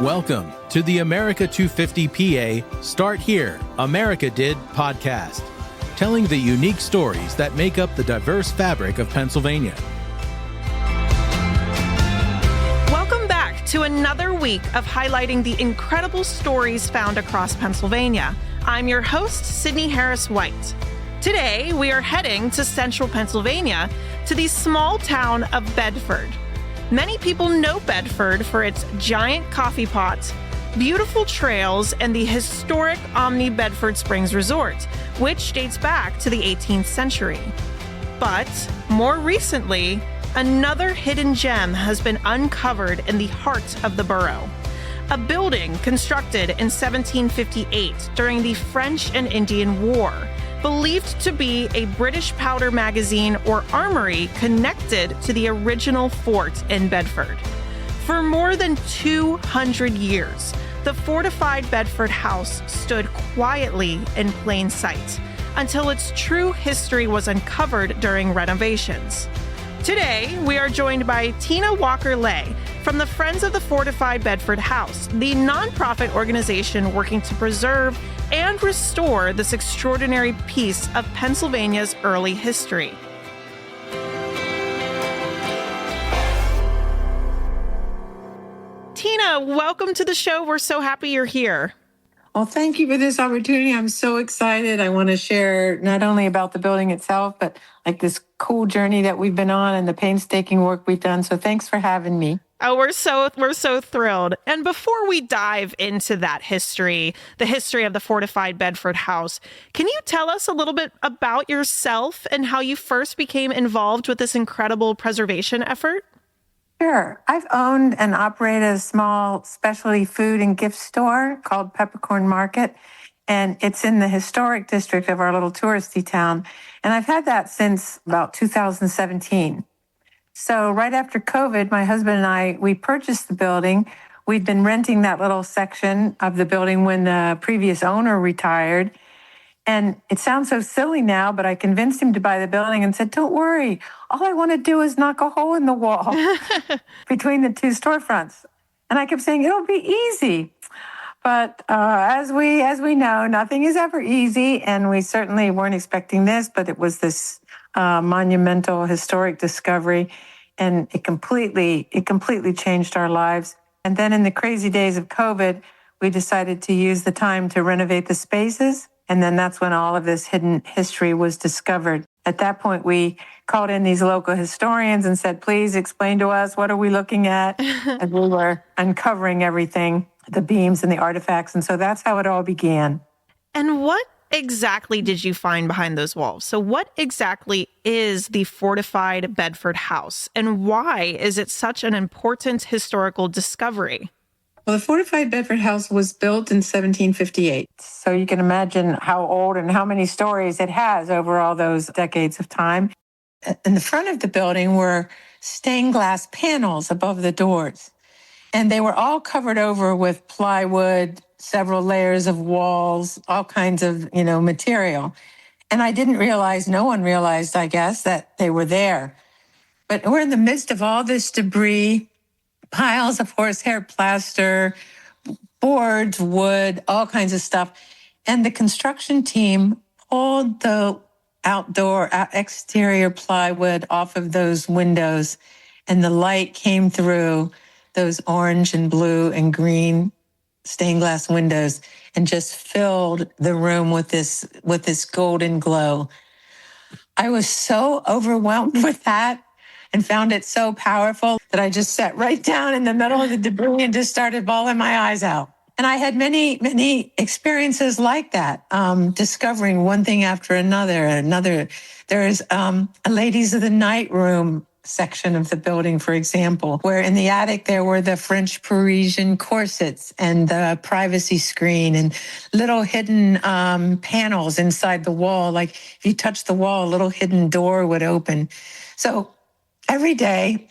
Welcome to the America250PA Start Here, America Did podcast, telling the unique stories that make up the diverse fabric of Pennsylvania. Welcome back to another week of highlighting the incredible stories found across Pennsylvania. I'm your host, Sydney Harris White. Today, we are heading to central Pennsylvania to the small town of Bedford. Many people know Bedford for its giant coffee pots, beautiful trails, and the historic Omni Bedford Springs Resort, which dates back to the 18th century. But more recently, another hidden gem has been uncovered in the heart of the borough. A building constructed in 1758 during the French and Indian War, believed to be a British powder magazine or armory connected to the original fort in Bedford. For more than 200 years, the Fortified Bedford House stood quietly in plain sight until its true history was uncovered during renovations. Today, we are joined by Tyna Walker-Lay from the Friends of the Fortified Bedford House, the nonprofit organization working to preserve and restore this extraordinary piece of Pennsylvania's early history. Tyna, welcome to the show. We're so happy you're here. Well, thank you for this opportunity. I'm so excited. I want to share not only about the building itself, but like this cool journey that we've been on and the painstaking work we've done. So thanks for having me. Oh, we're so thrilled. And before we dive into that history, the history of the Fortified Bedford House, can you tell us a little bit about yourself and how you first became involved with this incredible preservation effort? Sure. I've owned and operated a small specialty food and gift store called Peppercorn Market, and it's in the historic district of our little touristy town. And I've had that since about 2017. So right after COVID, my husband and I, we purchased the building. We'd been renting that little section of the building when the previous owner retired. And it sounds so silly now, but I convinced him to buy the building and said, don't worry, all I want to do is knock a hole in the wall between the two storefronts. And I kept saying, it'll be easy. But as we know, nothing is ever easy. And we certainly weren't expecting this, but it was this monumental historic discovery. And it completely changed our lives. And then in the crazy days of COVID, we decided to use the time to renovate the spaces. And then that's when all of this hidden history was discovered. At that point, we called in these local historians and said, please explain to us, what are we looking at? And we were uncovering everything, the beams and the artifacts. And so that's how it all began. And what exactly did you find behind those walls? So what exactly is the Fortified Bedford House? And why is it such an important historical discovery? Well, the Fortified Bedford House was built in 1758. So you can imagine how old and how many stories it has over all those decades of time. In the front of the building were stained glass panels above the doors. And they were all covered over with plywood, several layers of walls, all kinds of, material. And I didn't realize, no one realized, I guess, that they were there. But we're in the midst of all this debris, piles of horsehair plaster, boards, wood, all kinds of stuff. And the construction team pulled the exterior plywood off of those windows, and the light came through those orange and blue and green stained glass windows and just filled the room with this golden glow. I was so overwhelmed with that and found it so powerful that I just sat right down in the middle of the debris and just started bawling my eyes out. And I had many, many experiences like that, discovering one thing after another. There's a ladies of the night room section of the building, for example, where in the attic there were the French Parisian corsets and the privacy screen and little hidden panels inside the wall. Like if you touch the wall, a little hidden door would open. So every day,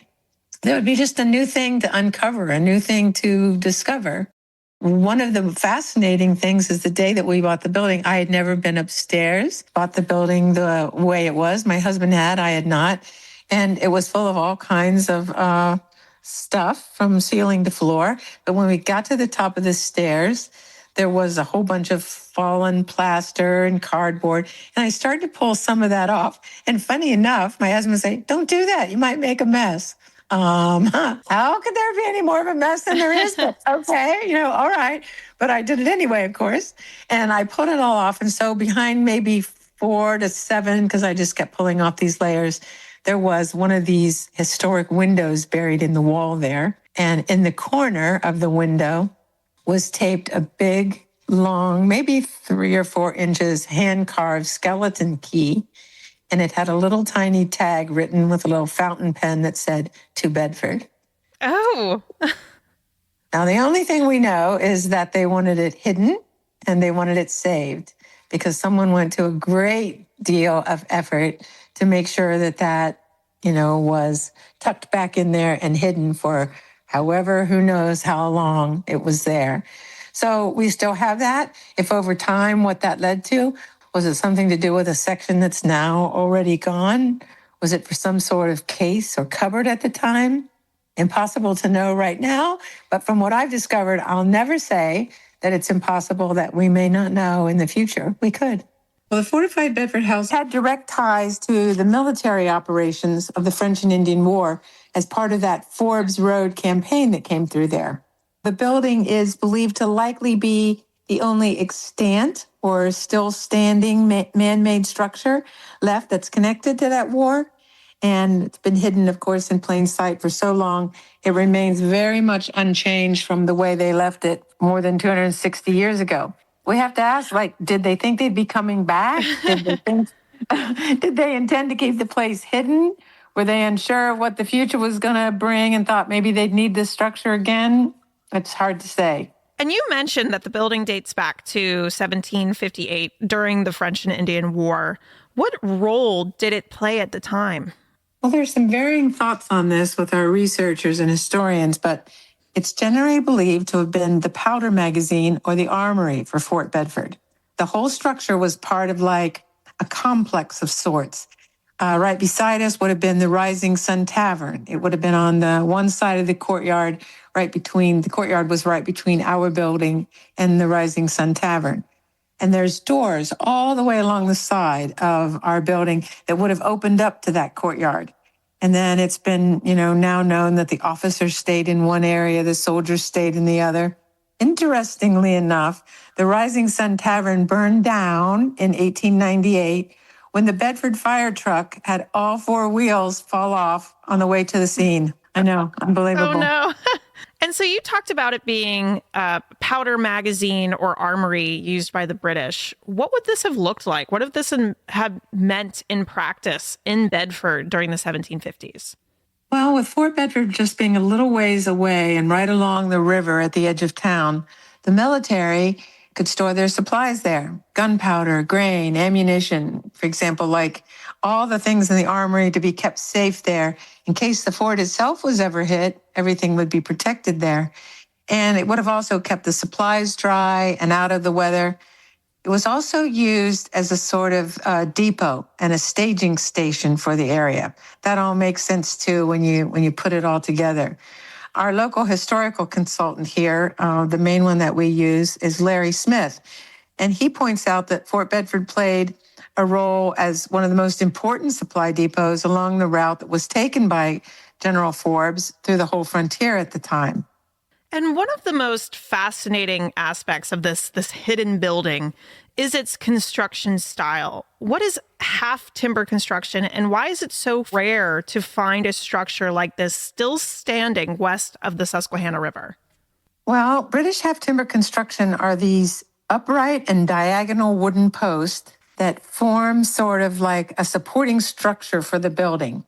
there would be just a new thing to uncover, a new thing to discover. One of the fascinating things is the day that we bought the building, I had never been upstairs, bought the building the way it was. My husband had, I had not. And it was full of all kinds of stuff from ceiling to floor. But when we got to the top of the stairs, there was a whole bunch of fallen plaster and cardboard. And I started to pull some of that off. And funny enough, my husband would say, "Don't do that. You might make a mess." How could there be any more of a mess than there is? But okay, all right. But I did it anyway, of course. And I put it all off. And so behind maybe 4 to 7, because I just kept pulling off these layers, there was one of these historic windows buried in the wall there. And in the corner of the window was taped a big, long, maybe 3 or 4 inches, hand-carved skeleton key. And it had a little tiny tag written with a little fountain pen that said, "To Bedford." Oh. Now, the only thing we know is that they wanted it hidden and they wanted it saved, because someone went to a great deal of effort to make sure that was tucked back in there and hidden for however, who knows how long it was there. So we still have that. If over time what that led to, was it something to do with a section that's now already gone? Was it for some sort of case or cupboard at the time? Impossible to know right now. But from what I've discovered, I'll never say that it's impossible that we may not know in the future. We could. Well, the Fortified Bedford House had direct ties to the military operations of the French and Indian War as part of that Forbes Road campaign that came through there. The building is believed to likely be the only extant or still standing man-made structure left that's connected to that war. And it's been hidden, of course, in plain sight for so long. It remains very much unchanged from the way they left it more than 260 years ago. We have to ask, did they think they'd be coming back? Did they intend to keep the place hidden? Were they unsure of what the future was going to bring and thought maybe they'd need this structure again? It's hard to say. And you mentioned that the building dates back to 1758 during the French and Indian War. What role did it play at the time? Well, there's some varying thoughts on this with our researchers and historians, but it's generally believed to have been the powder magazine or the armory for Fort Bedford. The whole structure was part of a complex of sorts. Right beside us would have been the Rising Sun Tavern. It would have been on the one side of the courtyard, the courtyard was right between our building and the Rising Sun Tavern. And there's doors all the way along the side of our building that would have opened up to that courtyard. And then it's been, now known that the officers stayed in one area, the soldiers stayed in the other. Interestingly enough, the Rising Sun Tavern burned down in 1898 when the Bedford fire truck had all 4 wheels fall off on the way to the scene. I know, unbelievable. Oh, no. And so you talked about it being a powder magazine or armory used by the British. What would this have looked like? What would this have meant in practice in Bedford during the 1750s? Well, with Fort Bedford just being a little ways away and right along the river at the edge of town, the military could store their supplies there. Gunpowder, grain, ammunition, for example, all the things in the armory to be kept safe there. In case the fort itself was ever hit, everything would be protected there. And it would have also kept the supplies dry and out of the weather. It was also used as a sort of depot and a staging station for the area. That all makes sense too when you put it all together. Our local historical consultant here, the main one that we use, is Larry Smith. And he points out that Fort Bedford played a role as one of the most important supply depots along the route that was taken by General Forbes through the whole frontier at the time. And one of the most fascinating aspects of this hidden building is its construction style. What is half timber construction, and why is it so rare to find a structure like this still standing west of the Susquehanna River? Well, British half timber construction are these upright and diagonal wooden posts that form sort of like a supporting structure for the building.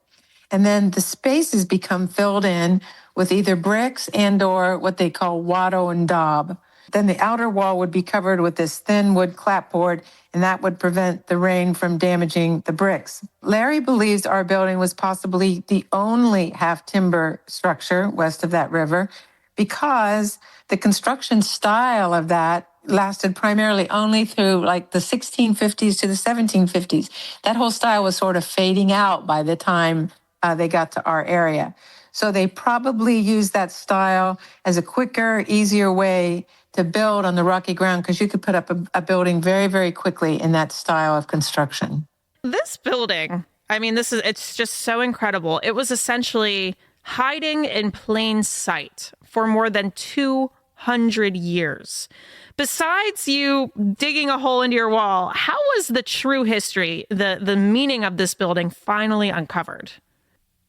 And then the spaces become filled in with either bricks and or what they call wattle and daub. Then the outer wall would be covered with this thin wood clapboard, and that would prevent the rain from damaging the bricks. Larry believes our building was possibly the only half timber structure west of that river because the construction style of that lasted primarily only through the 1650s to the 1750s. That whole style was sort of fading out by the time they got to our area. So they probably used that style as a quicker, easier way to build on the rocky ground because you could put up a building very, very quickly in that style of construction. This building, I mean, it's just so incredible. It was essentially hiding in plain sight for more than 200 years. Besides you digging a hole into your wall, how was the true history, the meaning of this building finally uncovered?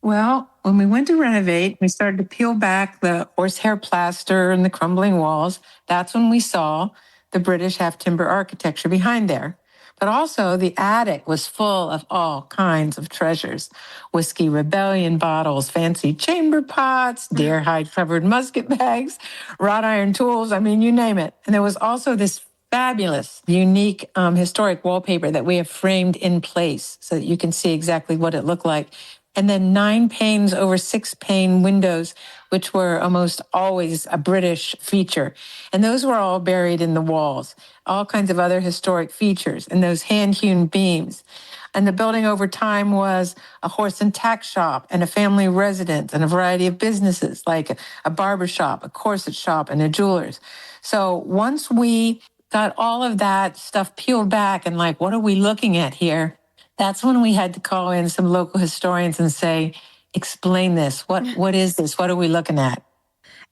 Well, when we went to renovate, we started to peel back the horsehair plaster and the crumbling walls. That's when we saw the British half-timber architecture behind there. But also the attic was full of all kinds of treasures. Whiskey Rebellion bottles, fancy chamber pots, deer hide covered musket bags, wrought iron tools. I mean, you name it. And there was also this fabulous, unique, historic wallpaper that we have framed in place so that you can see exactly what it looked like. And then 9 panes over 6 pane windows, which were almost always a British feature. And those were all buried in the walls, all kinds of other historic features, and those hand-hewn beams. And the building over time was a horse and tack shop and a family residence and a variety of businesses like a barber shop, a corset shop, and a jeweler's. So once we got all of that stuff peeled back and like, what are we looking at here? That's when we had to call in some local historians and say, explain this. What is this? What are we looking at?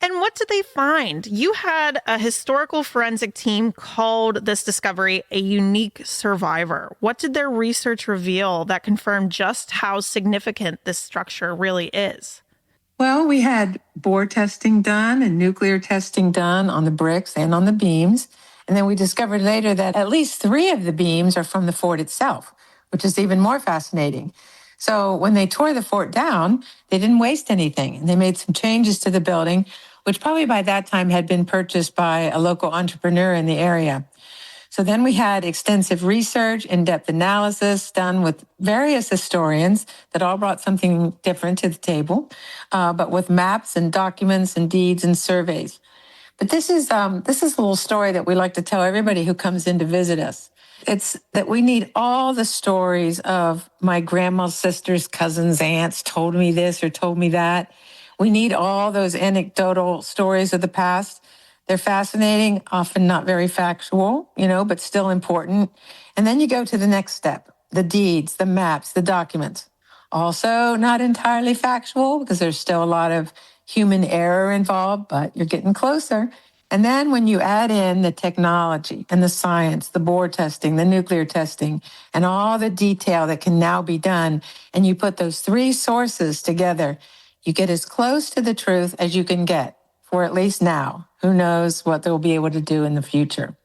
And what did they find? You had a historical forensic team called this discovery a unique survivor. What did their research reveal that confirmed just how significant this structure really is? Well, we had bore testing done and nuclear testing done on the bricks and on the beams. And then we discovered later that at least 3 of the beams are from the fort itself, which is even more fascinating. So when they tore the fort down, they didn't waste anything. And they made some changes to the building, which probably by that time had been purchased by a local entrepreneur in the area. So then we had extensive research, in-depth analysis done with various historians that all brought something different to the table, but with maps and documents and deeds and surveys. But this is a little story that we like to tell everybody who comes in to visit us. It's that we need all the stories of my grandma's sisters, cousins, aunts told me this or told me that. We need all those anecdotal stories of the past. They're fascinating, often not very factual, but still important. And then you go to the next step, the deeds, the maps, the documents. Also not entirely factual because there's still a lot of human error involved, but you're getting closer. And then when you add in the technology and the science, the bore testing, the nuclear testing, and all the detail that can now be done, and you put those 3 sources together, you get as close to the truth as you can get, for at least now. Who knows what they'll be able to do in the future.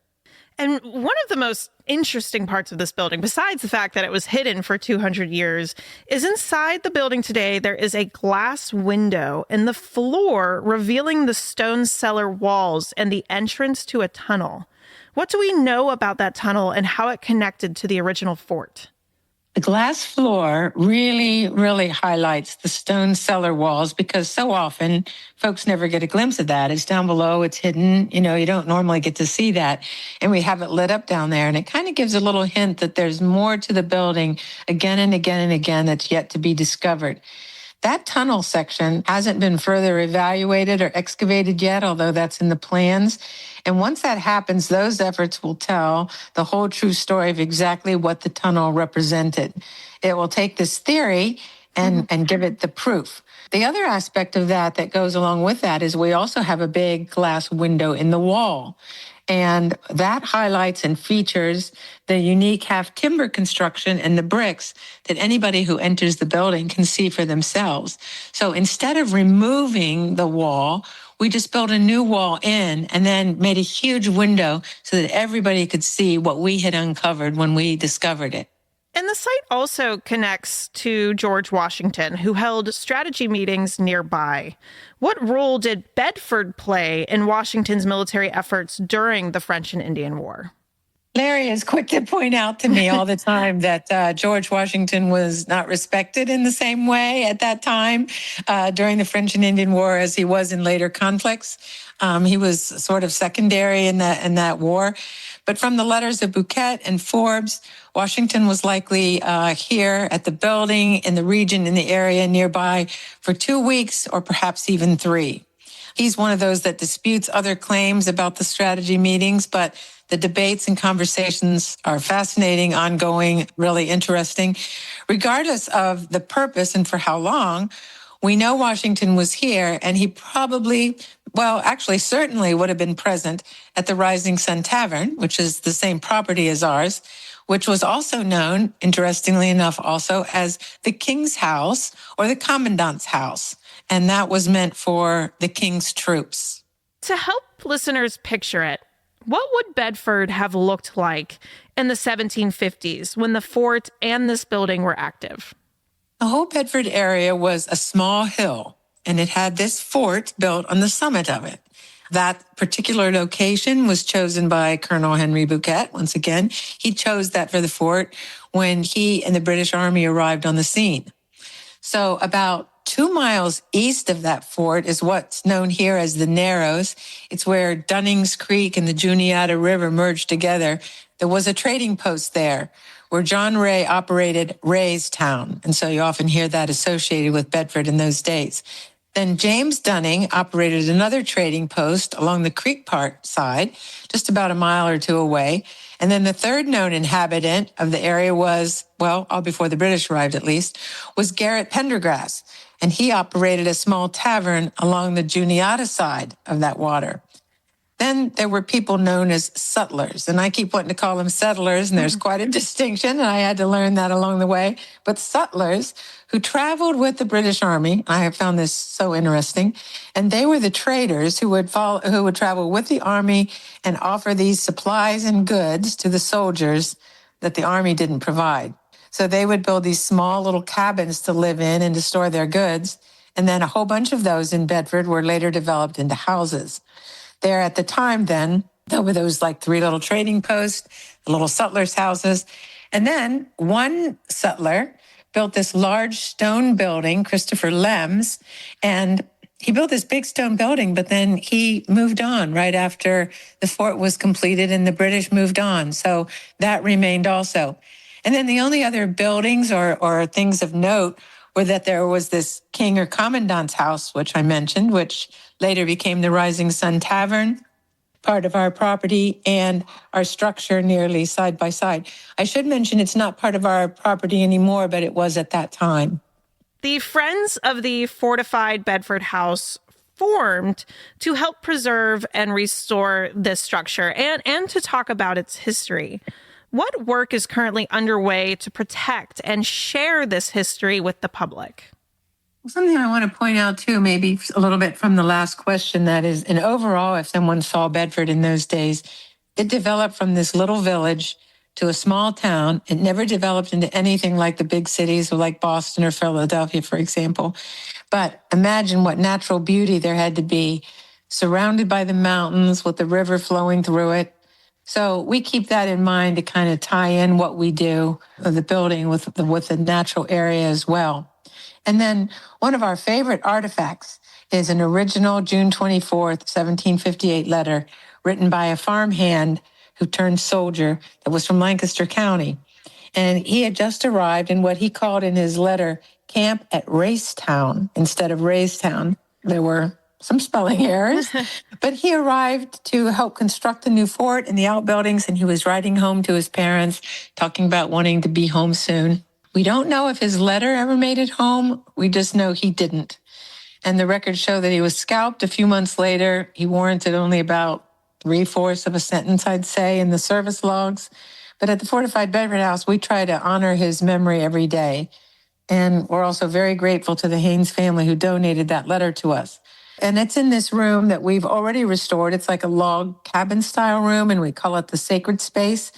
And one of the most interesting parts of this building, besides the fact that it was hidden for 200 years, is inside the building today, there is a glass window in the floor revealing the stone cellar walls and the entrance to a tunnel. What do we know about that tunnel and how it connected to the original fort? The glass floor really, really highlights the stone cellar walls because so often folks never get a glimpse of that. It's down below, it's hidden, you don't normally get to see that. And we have it lit up down there. And it kind of gives a little hint that there's more to the building again and again and again that's yet to be discovered. That tunnel section hasn't been further evaluated or excavated yet, although that's in the plans. And once that happens, those efforts will tell the whole true story of exactly what the tunnel represented. It will take this theory and give it the proof. The other aspect of that goes along with that is we also have a big glass window in the wall. And that highlights and features the unique half-timber construction and the bricks that anybody who enters the building can see for themselves. So instead of removing the wall, we just built a new wall in and then made a huge window so that everybody could see what we had uncovered when we discovered it. And the site also connects to George Washington, who held strategy meetings nearby. What role did Bedford play in Washington's military efforts during the French and Indian War? Larry is quick to point out to me all the time that George Washington was not respected in the same way at that time during the French and Indian War as he was in later conflicts. He was sort of secondary in that war. But from the letters of Bouquet and Forbes, Washington was likely here at the building, in the region, in the area nearby for 2 weeks or perhaps even 3. He's one of those that disputes other claims about the strategy meetings, but the debates and conversations are fascinating, ongoing, really interesting. Regardless of the purpose and for how long, we know Washington was here, and he probably, certainly would have been present at the Rising Sun Tavern, which is the same property as ours, which was also known, interestingly enough, also as the King's House or the Commandant's House. And that was meant for the King's troops. To help listeners picture it, what would Bedford have looked like in the 1750s when the fort and this building were active? The whole Bedford area was a small hill, and it had this fort built on the summit of it. That particular location was chosen by Colonel Henry Bouquet. Once again, he chose that for the fort when he and the British Army arrived on the scene. So about 2 miles east of that fort is what's known here as the Narrows. It's where Dunning's Creek and the Juniata River merged together. There was a trading post there where John Ray operated Ray's Town. And so you often hear that associated with Bedford in those days. Then James Dunning operated another trading post along the creek part side, just about a mile or 2 away. And then the third known inhabitant of the area was, all before the British arrived at least, was Garrett Pendergrass. And he operated a small tavern along the Juniata side of that water. Then there were people known as sutlers, and I keep wanting to call them settlers, and there's quite a distinction, and I had to learn that along the way. But sutlers who traveled with the British Army, I have found this so interesting, and they were the traders who would travel with the Army and offer these supplies and goods to the soldiers that the Army didn't provide. So they would build these small little cabins to live in and to store their goods, and then a whole bunch of those in Bedford were later developed into houses. There at the time then, there were those like 3 little trading posts, the little sutlers' houses. And then one sutler built this large stone building, Christopher Lems, and he built this big stone building, but then he moved on right after the fort was completed and the British moved on. So that remained also. And then the only other buildings or things of note were that there was this king or commandant's house, which I mentioned, which later became the Rising Sun Tavern, part of our property, and our structure nearly side by side. I should mention it's not part of our property anymore, but it was at that time. The Friends of the Fortified Bedford House formed to help preserve and restore this structure and to talk about its history. What work is currently underway to protect and share this history with the public? Something I want to point out, too, maybe a little bit from the last question, that is, and overall, if someone saw Bedford in those days, it developed from this little village to a small town. It never developed into anything like the big cities or like Boston or Philadelphia, for example. But imagine what natural beauty there had to be, surrounded by the mountains with the river flowing through it. So we keep that in mind to kind of tie in what we do of the building with the natural area as well. And then one of our favorite artifacts is an original June 24th, 1758 letter written by a farmhand who turned soldier that was from Lancaster County. And he had just arrived in what he called in his letter, camp at Racetown instead of Raystown. There were some spelling errors, but he arrived to help construct the new fort and the outbuildings, and he was writing home to his parents, talking about wanting to be home soon. We don't know if his letter ever made it home. We just know he didn't. And the records show that he was scalped a few months later. He warranted only about 3/4 of a sentence, I'd say, in the service logs. But at the Fortified Bedford House, we try to honor his memory every day. And we're also very grateful to the Haynes family who donated that letter to us. And it's in this room that we've already restored. It's like a log cabin style room, and we call it the sacred space.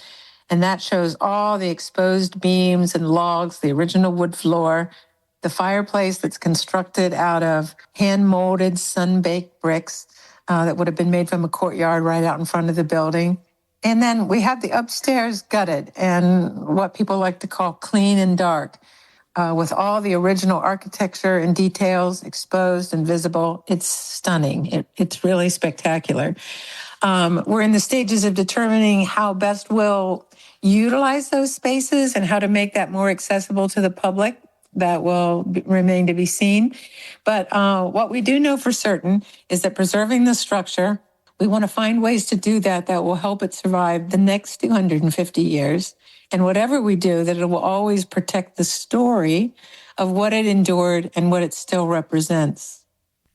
And that shows all the exposed beams and logs, the original wood floor, the fireplace that's constructed out of hand-molded, sun-baked bricks that would have been made from a courtyard right out in front of the building. And then we have the upstairs gutted and what people like to call clean and dark, with all the original architecture and details exposed and visible. It's stunning. It's really spectacular. We're in the stages of determining how best we'll utilize those spaces and how to make that more accessible to the public. That will remain to be seen. But what we do know for certain is that preserving the structure, we want to find ways to do that will help it survive the next 250 years. And whatever we do, that it will always protect the story of what it endured and what it still represents.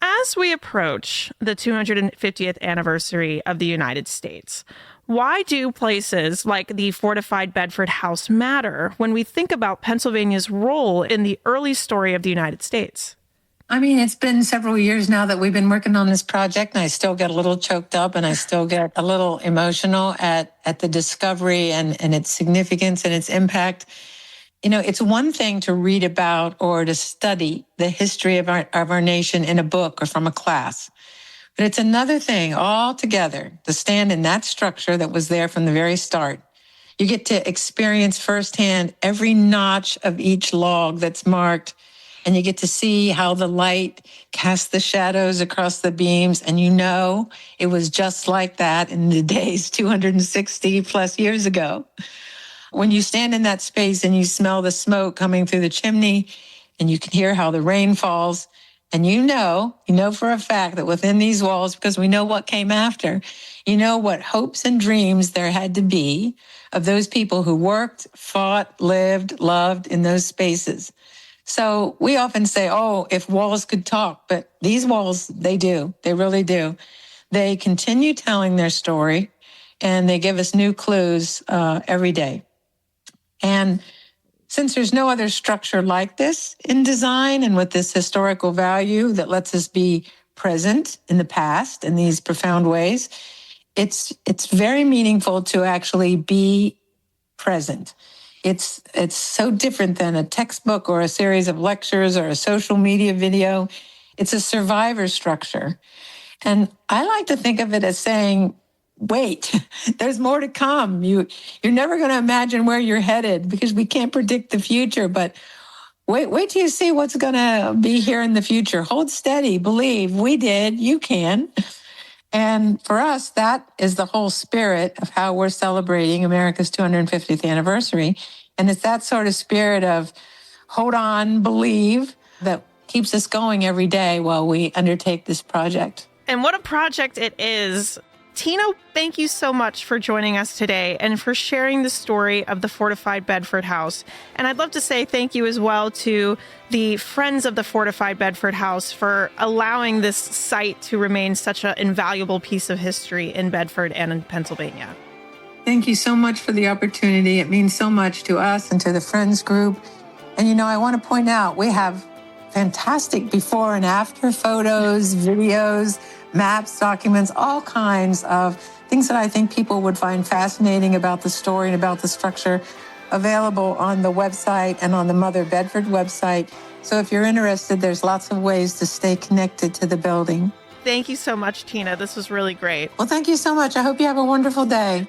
As we approach the 250th anniversary of the United States, why do places like the Fortified Bedford House matter when we think about Pennsylvania's role in the early story of the United States? I mean, it's been several years now that we've been working on this project, and I still get a little choked up and I still get a little emotional at the discovery and its significance and its impact. You know, it's one thing to read about or to study the history of our nation in a book or from a class. But it's another thing altogether to stand in that structure that was there from the very start. You get to experience firsthand every notch of each log that's marked, and you get to see how the light casts the shadows across the beams. And you know, it was just like that in the days 260 plus years ago. When you stand in that space and you smell the smoke coming through the chimney and you can hear how the rain falls, and you know for a fact that within these walls, because we know what came after, you know what hopes and dreams there had to be of those people who worked, fought, lived, loved in those spaces. So we often say, oh, if walls could talk, but these walls, they do. They really do. They continue telling their story, and they give us new clues every day. And since there's no other structure like this in design and with this historical value that lets us be present in the past in these profound ways, it's very meaningful to actually be present. It's so different than a textbook or a series of lectures or a social media video. It's a survivor structure. And I like to think of it as saying, wait, there's more to come. You're never going to imagine where you're headed because we can't predict the future, but wait till you see what's going to be here in the future. Hold steady, believe, we did, you can. And for us, that is the whole spirit of how we're celebrating America's 250th anniversary. And it's that sort of spirit of hold on, believe, that keeps us going every day while we undertake this project. And what a project it is. Tyna, thank you so much for joining us today and for sharing the story of the Fortified Bedford House. And I'd love to say thank you as well to the Friends of the Fortified Bedford House for allowing this site to remain such an invaluable piece of history in Bedford and in Pennsylvania. Thank you so much for the opportunity. It means so much to us and to the Friends group. And, I want to point out, we have fantastic before and after photos, videos, maps, documents, all kinds of things that I think people would find fascinating about the story and about the structure available on the website and on the Mother Bedford website. So if you're interested, there's lots of ways to stay connected to the building. Thank you so much, Tyna. This was really great. Well, thank you so much. I hope you have a wonderful day.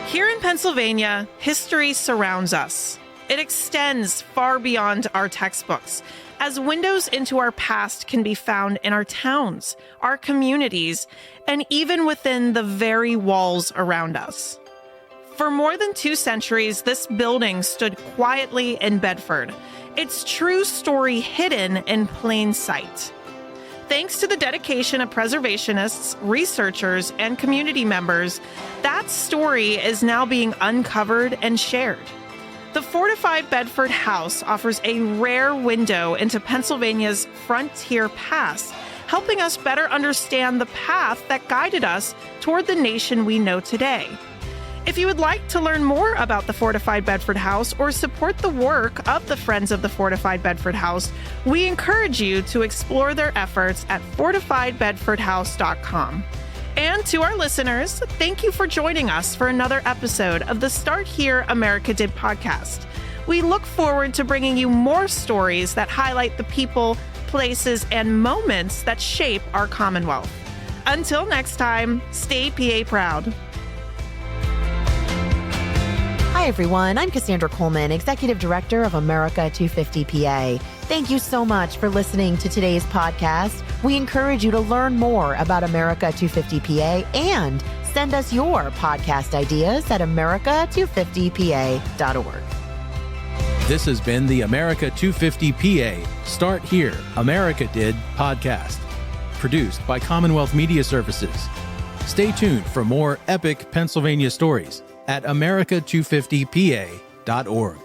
Here in Pennsylvania, history surrounds us. It extends far beyond our textbooks, as windows into our past can be found in our towns, our communities, and even within the very walls around us. For more than 2 centuries, this building stood quietly in Bedford, its true story hidden in plain sight. Thanks to the dedication of preservationists, researchers, and community members, that story is now being uncovered and shared. The Fortified Bedford House offers a rare window into Pennsylvania's frontier past, helping us better understand the path that guided us toward the nation we know today. If you would like to learn more about the Fortified Bedford House or support the work of the Friends of the Fortified Bedford House, we encourage you to explore their efforts at fortifiedbedfordhouse.com. And to our listeners, thank you for joining us for another episode of the Start Here, America Did podcast. We look forward to bringing you more stories that highlight the people, places, and moments that shape our Commonwealth. Until next time, stay PA proud. Hi, everyone. I'm Cassandra Coleman, Executive Director of America250PA. Thank you so much for listening to today's podcast. We encourage you to learn more about America250PA and send us your podcast ideas at America250PA.org. This has been the America250PA Start Here, America Did podcast, produced by Commonwealth Media Services. Stay tuned for more epic Pennsylvania stories at America250PA.org.